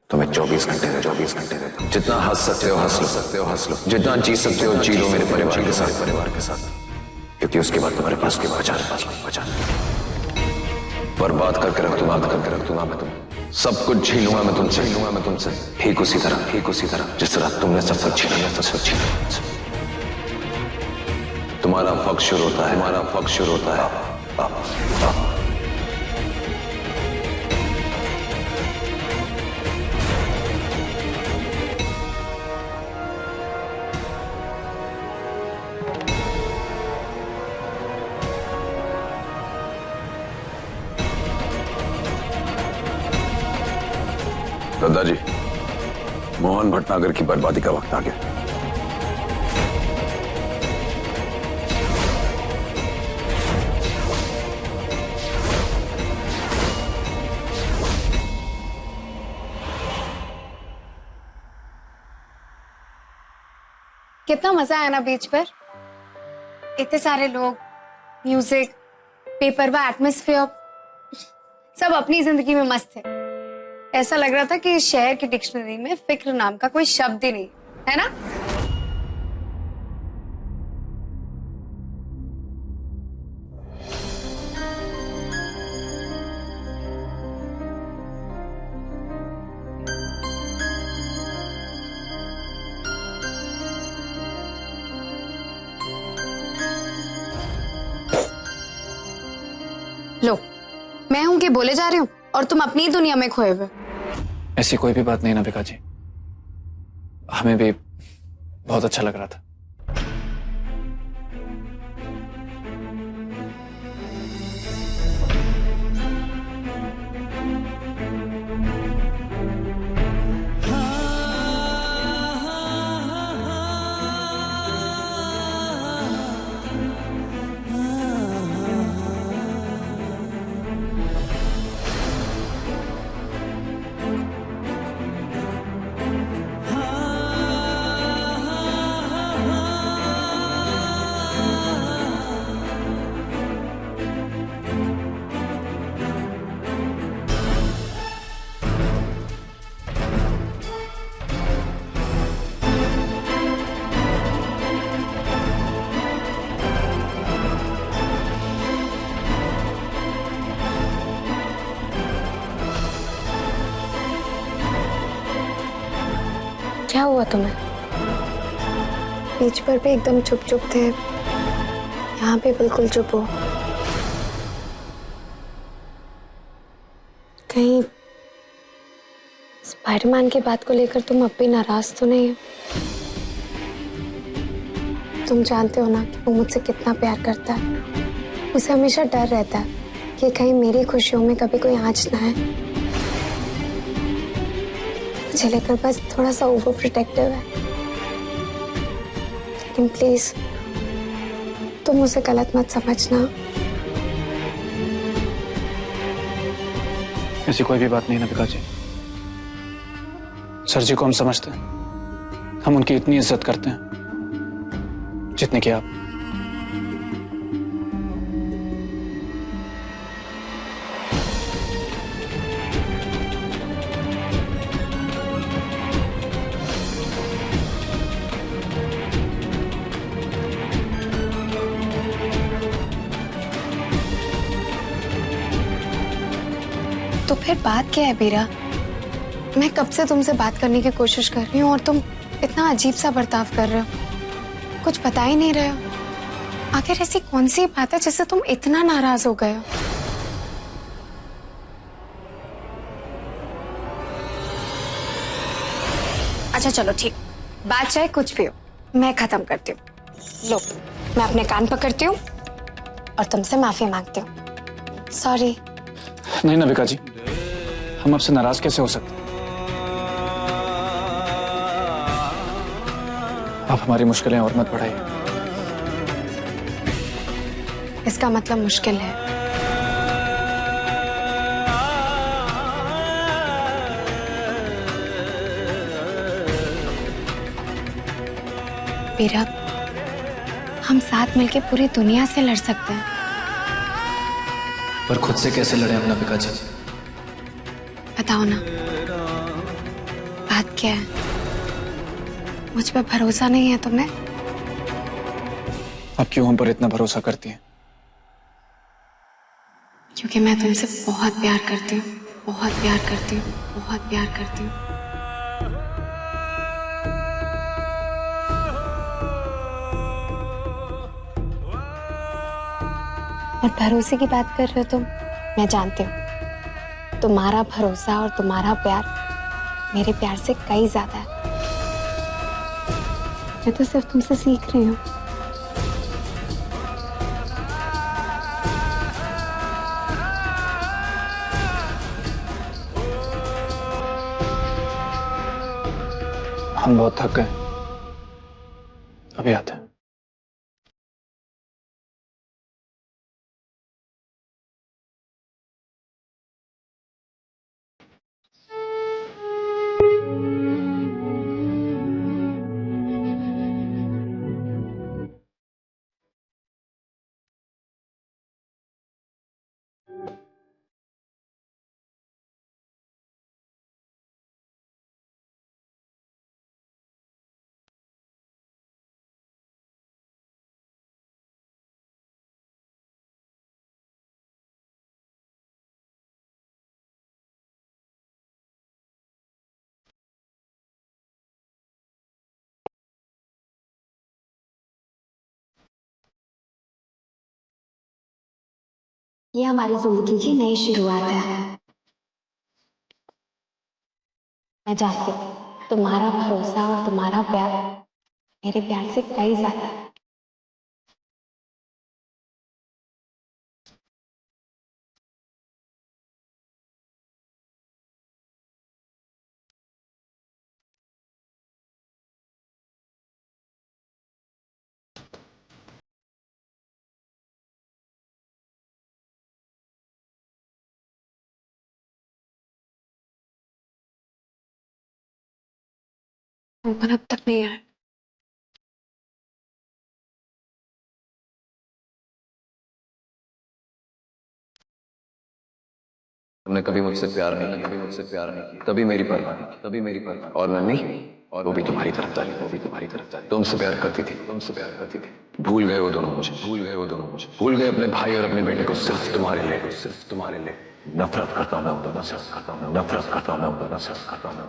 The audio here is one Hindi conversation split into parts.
तुम्हें 24 घंटे दे, जितना हंस सकते हो हंस लो, जितना जी सकते हो जी लो मेरे परिवार के साथ, क्योंकि उसके बाद तुम्हारे पास बचा बर्बाद करके रख दूंगा मैं तुम्हें, सब कुछ झेलूंगा मैं तुमसे, ठीक उसी तरह जिस तरह तुमने सब कुछ छीना। तुम्हारा वक्त शुरू होता है अब। दादाजी, मोहन भटनागर की बर्बादी का वक्त आ गया। कितना मजा आया ना बीच पर, इतने सारे लोग, म्यूजिक, बेपरवाह एटमॉस्फेयर, सब अपनी जिंदगी में मस्त थे। ऐसा लग रहा था कि इस शहर की डिक्शनरी में फिक्र नाम का कोई शब्द ही नहीं है ना। लो, मैं हूं कि बोले जा रही हूँ और तुम अपनी दुनिया में खोए हुए। ऐसी कोई भी बात नहीं नबिका जी, हमें भी बहुत अच्छा लग रहा था। क्या हुआ तुम्हें? बीच पर भी एकदम चुप थे, यहाँ पे बिल्कुल चुप हो। कहीं स्पाइडरमैन की बात को लेकर तुम अब भी नाराज तो नहीं हो? तुम जानते हो ना कि वो मुझसे कितना प्यार करता है। उसे हमेशा डर रहता है कि कहीं मेरी खुशियों में कभी कोई आंच ना आए। मुझे लेकर बस थोड़ा सा ओवर प्रोटेक्टिव है, लेकिन प्लीज तुम मुझे गलत मत समझना। ऐसी कोई भी बात नहीं नबिका जी, सर जी को हम समझते हैं, हम उनकी इतनी इज्जत करते हैं जितने कि आप। तो फिर बात क्या है बीरा? मैं कब से तुमसे बात करने की कोशिश कर रही हूँ और तुम इतना अजीब सा बर्ताव कर रहे हो, कुछ बता ही नहीं रहे हो। आखिर ऐसी कौन सी बात है जिससे तुम इतना नाराज हो गए हो? अच्छा चलो ठीक, बात चाहे कुछ भी हो, मैं खत्म करती हूँ। लो, मैं अपने कान पकड़ती हूँ और तुमसे माफी मांगती हूँ। सॉरी। नहीं नबिका जी, हम आपसे नाराज कैसे हो सकते? आप हमारी मुश्किलें और मत बढ़ाइए। इसका मतलब मुश्किल है। बीरा, हम साथ मिलके पूरी दुनिया से लड़ सकते हैं, पर खुद से कैसे लड़े हम नबिका जी? बताओ ना। क्या है? मुझ पे भरोसा नहीं है तुम्हें? अब क्यों हम पर इतना भरोसा करती हैं? क्योंकि मैं तुमसे बहुत प्यार करती हूँ, बहुत प्यार करती हूँ, बहुत प्यार करती हूँ। और भरोसे की बात कर रहे हो तुम, मैं जानती हूँ तुम्हारा भरोसा और तुम्हारा प्यार मेरे प्यार से कई ज्यादा है। मैं तो सिर्फ तुमसे सीख रही हूँ। हम बहुत थक गए, अभी आते हैं। ये हमारी जिंदगी की नई शुरुआत है। मैं जानती हूँ तुम्हारा भरोसा और तुम्हारा प्यार मेरे प्यार से कई ज्यादा है। पर अब तक नहीं आए। तुमने कभी मुझसे प्यार नहीं किया, कभी मुझसे प्यार नहीं किया, तभी मेरी परवाह नहीं की, तभी मेरी परवाह। और नन्ही, और वो भी तुम्हारी तरफदारी, वो भी तुम्हारी तरफदारी। तुमसे प्यार करती थी, तुमसे प्यार करती थी। भूल गए वो दोनों मुझे, भूल गए वो दोनों मुझे, भूल गए अपने भाई और अपने बेटे को सिर्फ तुम्हारे लिए, सिर्फ तुम्हारे लिए। नफरत करता हूं मैं उन दोनों से, करता हूं, नफरत करता हूं मैं उन दोनों से, करता हूं।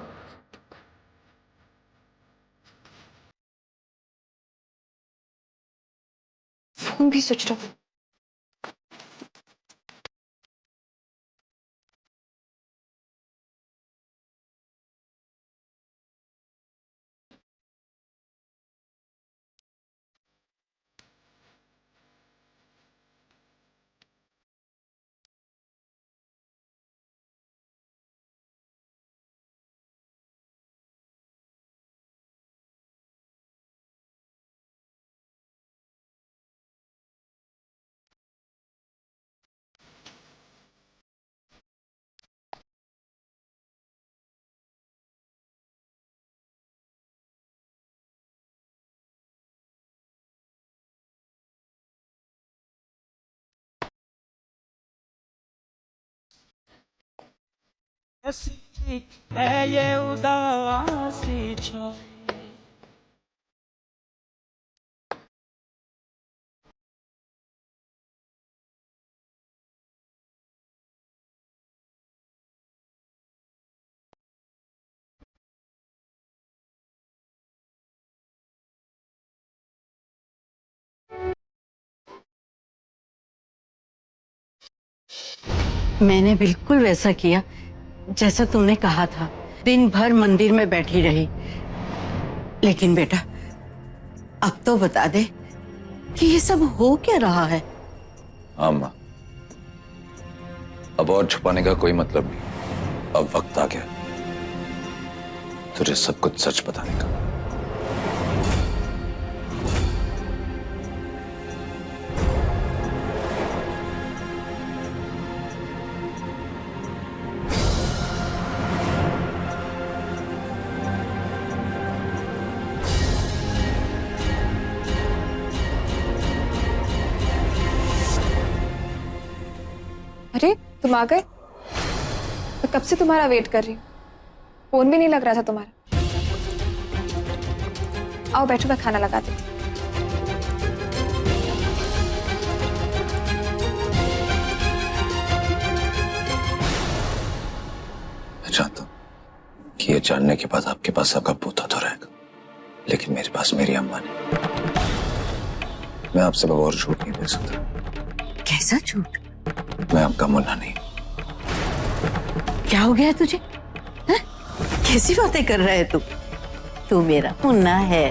फोन भी स्विच ऑफ। है ये उदासी छाई। मैंने बिल्कुल वैसा किया जैसा तुमने कहा था। दिन भर मंदिर में बैठी रही। लेकिन बेटा, अब तो बता दे कि ये सब हो क्या रहा है। हाँ माँ, अब और छुपाने का कोई मतलब नहीं। अब वक्त आ गया तुझे सब कुछ सच बताने का। अरे तुम आ गए? मैं कब से तुम्हारा वेट कर रही हूँ। फोन भी नहीं लग रहा था तुम्हारा। आओ बैठो, मैं खाना लगा देती हूँ। मैं चाहता हूँ कि ये जानने के बाद आपके पास आपका बूथा तो रहेगा, लेकिन मेरे पास मेरी अम्मा नहीं। मैं आपसे और झूठ नहीं बोल सकता। कैसा झूठ? मैं आपका मुन्ना नहीं। क्या हो गया तुझे? हा? कैसी बातें कर रहा है तू? तू मेरा मुन्ना है।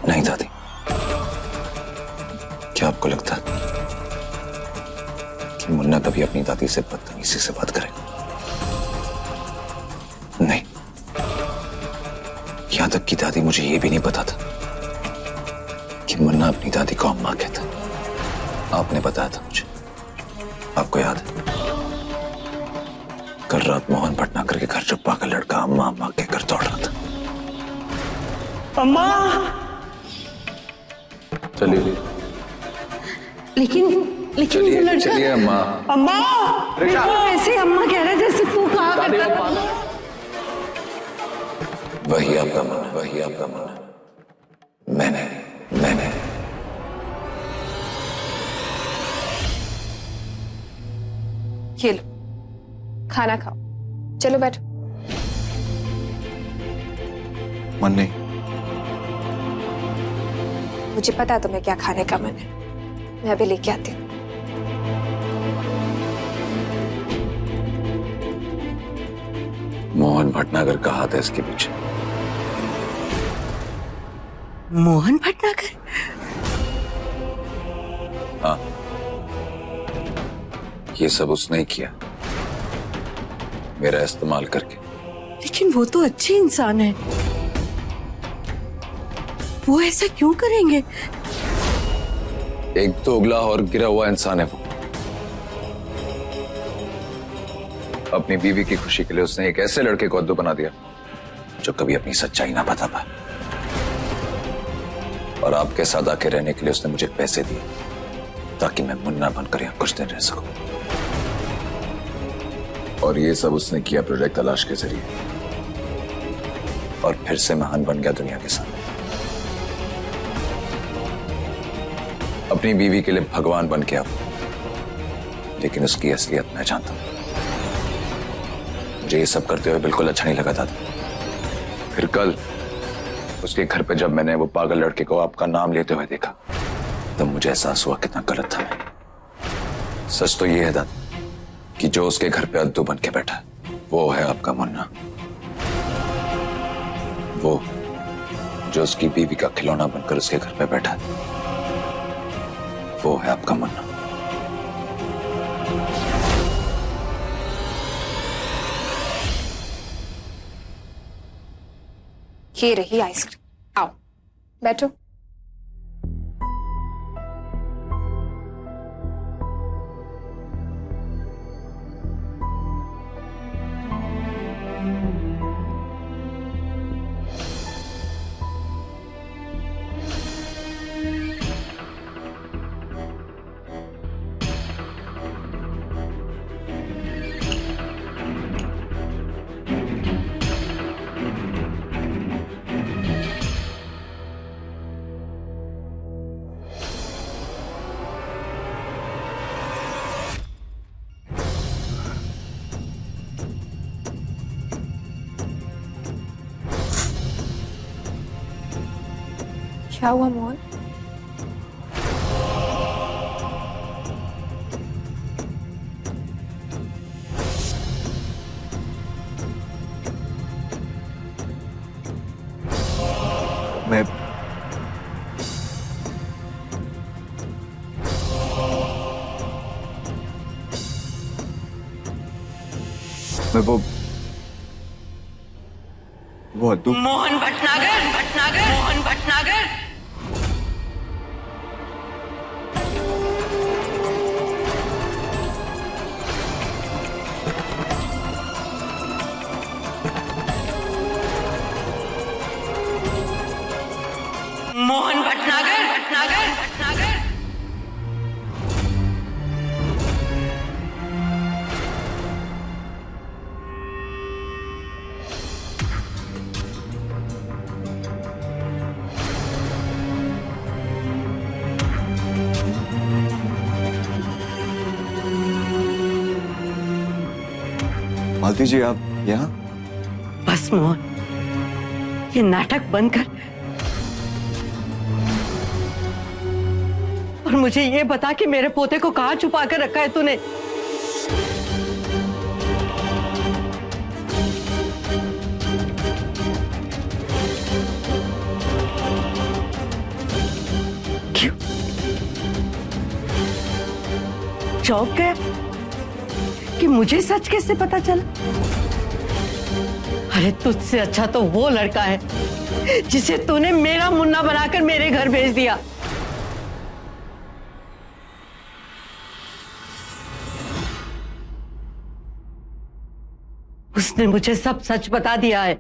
नहीं दादी, क्या आपको लगता है कि मुन्ना कभी अपनी दादी से बदतमीजी से बात करेगा? नहीं। यहां तक कि दादी मुझे यह भी नहीं पता था कि मुन्ना अपनी दादी को अम्मा कहता। आपने बताया था मुझे। आपको याद है कल रात मोहन भटनागर के घर जो पागल लड़का अम्मा अम्मा कहकर दौड़ रहा था? अम्मा। चलिए लेकिन वो लड़का चलिए अम्मा। अम्मा ऐसे अम्मा कह रहा है जैसे तू कहा करता था। वही आपका मुन्ना, वही आपका मुन्ना। मैंने ये लो, खाना खाओ। चलो बैठो। मन नहीं। मुझे पता है तुम्हें क्या खाने का मन है, मैं अभी लेके आती हूँ। मोहन भटनागर का हाथ है इसके पीछे। मोहन भटनागर? हाँ, ये सब उसने ही किया, मेरा इस्तेमाल करके। लेकिन वो तो अच्छे इंसान है, वो ऐसा क्यों करेंगे? एक तो उगला और गिरा हुआ इंसान है वो। अपनी बीवी की खुशी के लिए उसने एक ऐसे लड़के को अद्दू बना दिया जो कभी अपनी सच्चाई ना बता पाए। और आपके साथ आके रहने के लिए उसने मुझे पैसे दिए ताकि मैं मुन्ना बनकर यहां कुछ दिन रह सकूं। और ये सब उसने किया प्रोजेक्ट तलाश के जरिए। और फिर से महान बन गया दुनिया के सामने। अपनी बीवी के लिए भगवान बन गया, लेकिन उसकी असलियत मैं जानता हूं। मुझे ये सब करते हुए बिल्कुल अच्छा नहीं लगा था। फिर कल उसके घर पे जब मैंने वो पागल लड़के को आपका नाम लेते हुए देखा, तब मुझे एहसास हुआ कितना गलत था मैं। सच तो ये है दादा कि जो उसके घर पे अद्दू बन के बैठा है वो है आपका मुन्ना। वो जो उसकी बीवी का खिलौना बनकर उसके घर पे बैठा है वो है आपका मुन्ना। ये रही आइसक्रीम, आओ बैठो। क्या हुआ मोहन? मैं वो अद्दू। मोहन भटनागर, मोहन भटनागर। मोहन भटनागर, भटनागर। मालती जी आप यहाँ? बस मोहन, ये नाटक बंद कर और मुझे ये बता कि मेरे पोते को कहाँ छुपा कर रखा है तूने? क्यों चौंक गया कि मुझे सच कैसे पता चला? अरे तुझसे अच्छा तो वो लड़का है जिसे तूने मेरा मुन्ना बनाकर मेरे घर भेज दिया। उसने मुझे सब सच बता दिया है।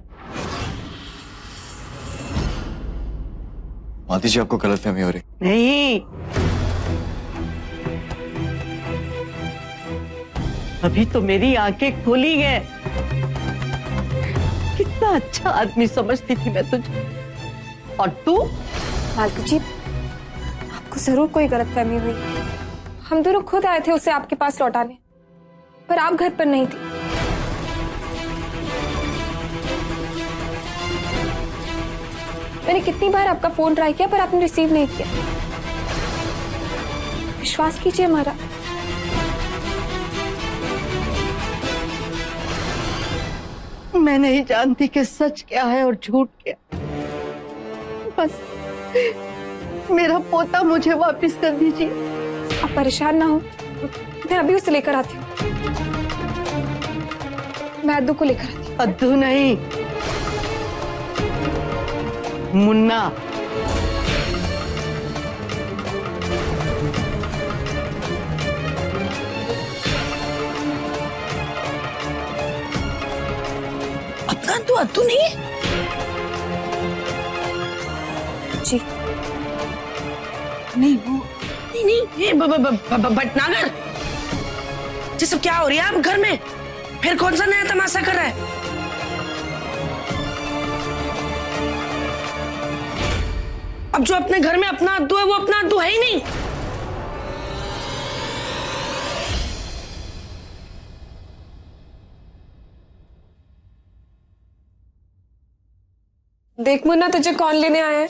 मालती जी आपको गलतफहमी हो रही। नहीं, अभी तो मेरी आंखें खुली हैं। कितना अच्छा आदमी समझती थी मैं तुझे, और तू? मालती जी, आपको जरूर कोई गलतफहमी हुई। हम दोनों खुद आए थे उसे आपके पास लौटाने, पर आप घर पर नहीं थी। मैंने कितनी बार आपका फोन ट्राई किया पर आपने रिसीव नहीं किया। विश्वास कीजिए हमारा। मैं नहीं जानती कि सच क्या है और झूठ क्या। बस मेरा पोता मुझे वापस कर दीजिए। आप परेशान ना हो, मैं अभी उसे लेकर आती हूँ। मैं अद्दू को लेकर आती हूँ। अद्दू नहीं, मुन्ना। अपना तो अद्दू नहीं है? जी नहीं वो नहीं ये भटनागर। ये सब क्या हो रही है आप घर में? फिर कौन सा नया तमाशा कर रहा है? अब जो अपने घर में अपना अद्दू है वो अपना अद्दू है ही नहीं। देख मुन्ना, तुझे कौन लेने आया है?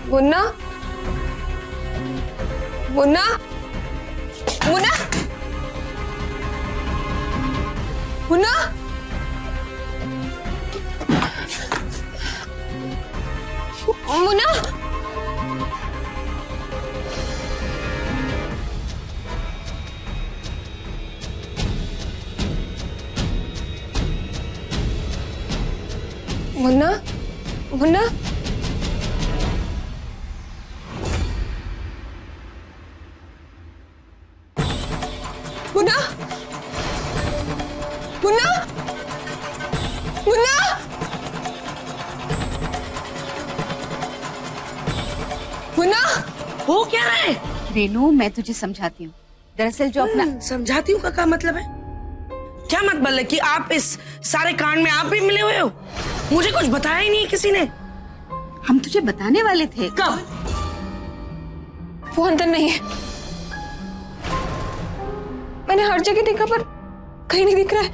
मुन्ना, मुन्ना, मुन्ना, मुन्ना, मुन्ना, मुन्ना, मुन्ना, मुन्ना, मुन्ना, मुन्ना, मुन्ना, हो क्या रहा है? रेनू, मैं तुझे समझाती हूँ। दरअसल जो अपना समझाती हूँ का क्या मतलब है? क्या मतलब है कि आप इस सारे कांड में आप भी मिले हुए हो? मुझे कुछ बताया ही नहीं किसी ने। हम तुझे बताने वाले थे। कब? वो अंदर नहीं है। मैंने हर जगह देखा पर कहीं नहीं दिख रहा है।